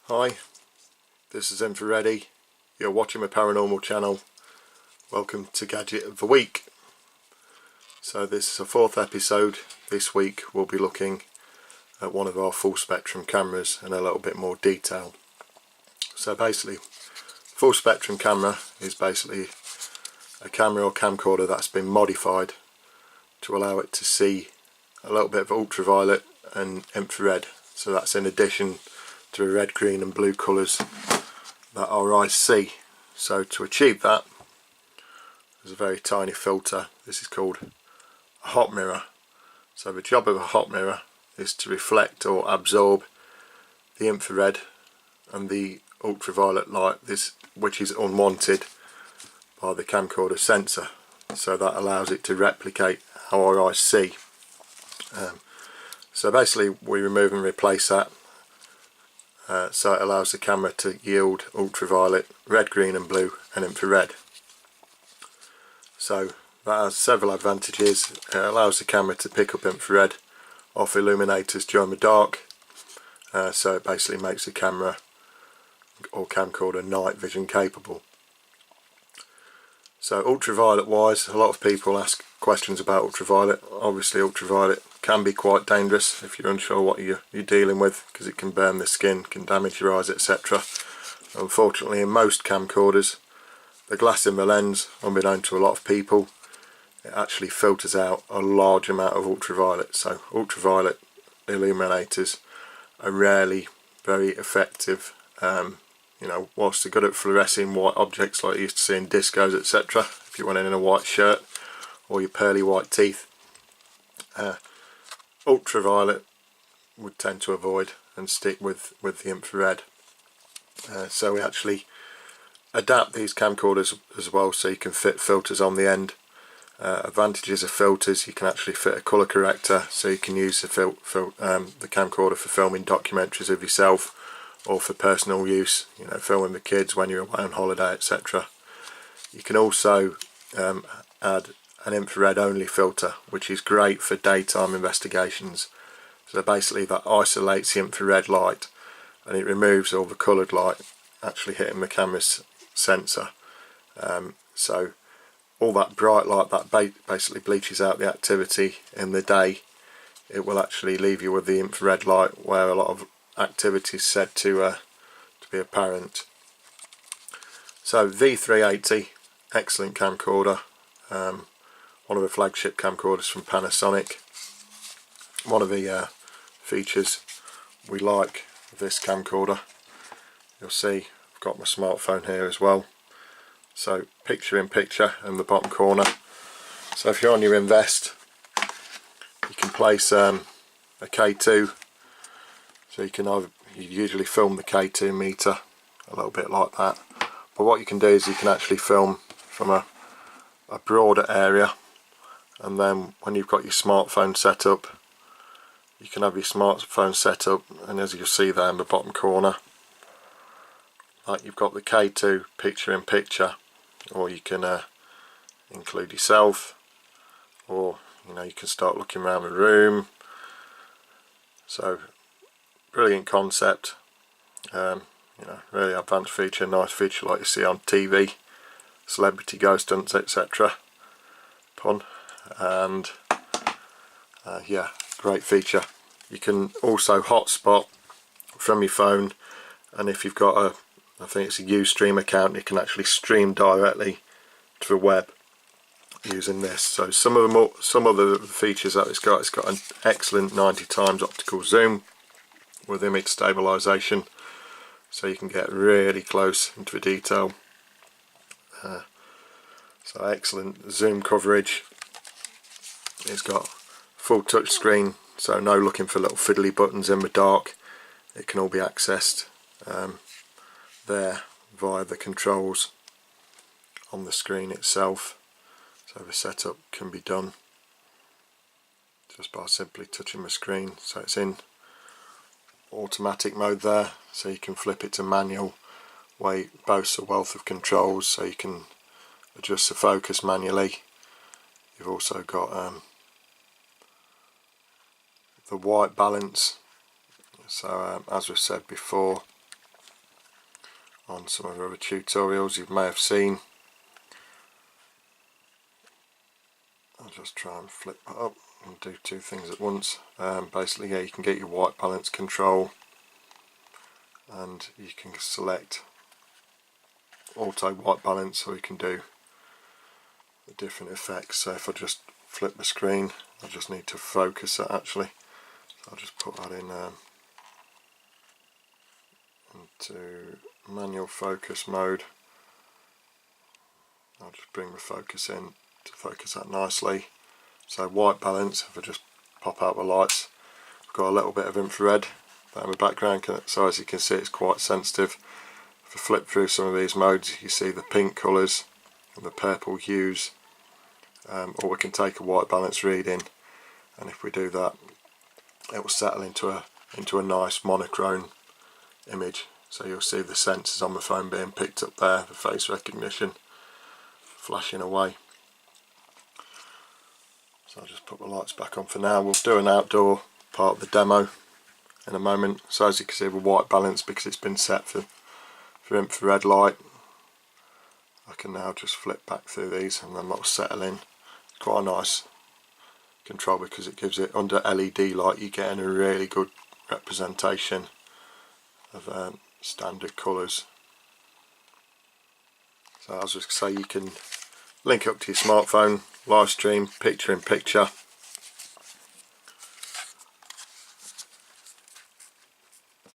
Hi, this is Infrareddy. You're watching my paranormal channel. Welcome to Gadget of the Week. So this is the fourth episode. This week we'll be looking at one of our full spectrum cameras in a little bit more detail. So basically, full spectrum camera is basically a camera or camcorder that's been modified to allow it to see a little bit of ultraviolet and infrared. So that's in addition to the red, green and blue colours that our eyes see. So to achieve that, there's a very tiny filter. This is called a hot mirror. So the job of a hot mirror is to reflect or absorb the infrared and the ultraviolet light, which is unwanted by the camcorder sensor. So that allows it to replicate how our eyes see. So basically we remove and replace that. So it allows the camera to yield ultraviolet, red, green and blue and infrared. So that has several advantages. It allows the camera to pick up infrared off illuminators during the dark. So it basically makes the camera or camcorder night vision capable. So ultraviolet wise, a lot of people ask questions about ultraviolet. Obviously ultraviolet can be quite dangerous if you're unsure what you're dealing with, because it can burn the skin, can damage your eyes, etc. Unfortunately, in most camcorders, the glass in the lens, unbeknown to a lot of people, it actually filters out a large amount of ultraviolet. So ultraviolet illuminators are rarely very effective. You know, whilst they're good at fluorescing white objects like you used to see in discos, etc., if you went in a white shirt or your pearly white teeth, ultraviolet would tend to avoid and stick with the infrared. So we actually adapt these camcorders as well, so you can fit filters on the end. Advantages of filters: you can actually fit a colour corrector, so you can use the camcorder for filming documentaries of yourself or for personal use, you know, filming the kids when you're away on holiday, etc. You can also add an infrared only filter, which is great for daytime investigations. So basically that isolates the infrared light and it removes all the coloured light actually hitting the camera's sensor. So all that bright light that basically bleaches out the activity in the day, it will actually leave you with the infrared light where a lot of activity is said to be apparent. So V380, excellent camcorder, one of the flagship camcorders from Panasonic. One of the features we like of this camcorder, you'll see I've got my smartphone here as well. So picture in picture in the bottom corner. So if you're on your Invest, you can place a K2. So you usually film the K2 meter a little bit like that. But what you can do is you can actually film from a broader area, and then when you've got your smartphone set up, you can have your smartphone set up, and as you'll see there in the bottom corner, like you've got the K2 picture in picture, or you can include yourself, or you know, you can start looking around the room. So brilliant concept, you know, really advanced feature, nice feature like you see on TV, celebrity ghost hunts, etc. Pun. And yeah, great feature. You can also hotspot from your phone, and if you've got I think it's a Ustream account, you can actually stream directly to the web using this. So some of the features that it's got an excellent 90 times optical zoom with image stabilization, so you can get really close into the detail. So excellent zoom coverage. It's got full touch screen, so no looking for little fiddly buttons in the dark. It can all be accessed there via the controls on the screen itself. So the setup can be done just by simply touching the screen. So it's in automatic mode there, so you can flip it to manual, where it boasts a wealth of controls, so you can adjust the focus manually. You've also got the white balance. So as we've said before, on some of the other tutorials you may have seen. I'll just try and flip that up and do two things at once. Basically, yeah, you can get your white balance control, and you can select auto white balance, or you can do the different effects. So if I just flip the screen, I just need to focus it actually. So I'll just put that in into manual focus mode. I'll just bring the focus in to focus that nicely. So white balance, if I just pop out the lights, I've got a little bit of infrared down the background, so as you can see it's quite sensitive. If I flip through some of these modes, you see the pink colours and the purple hues, or we can take a white balance reading, and if we do that, it will settle into a nice monochrome image. So you'll see the sensors on the phone being picked up there, the face recognition flashing away. So I'll just put the lights back on for now. We'll do an outdoor part of the demo in a moment. So as you can see, the white balance, because it's been set for infrared light, I can now just flip back through these and then that'll settle in. It's quite a nice control because it gives it, under LED light, you're getting a really good representation of standard colours. So as I say, you can link up to your smartphone, live stream, picture in picture,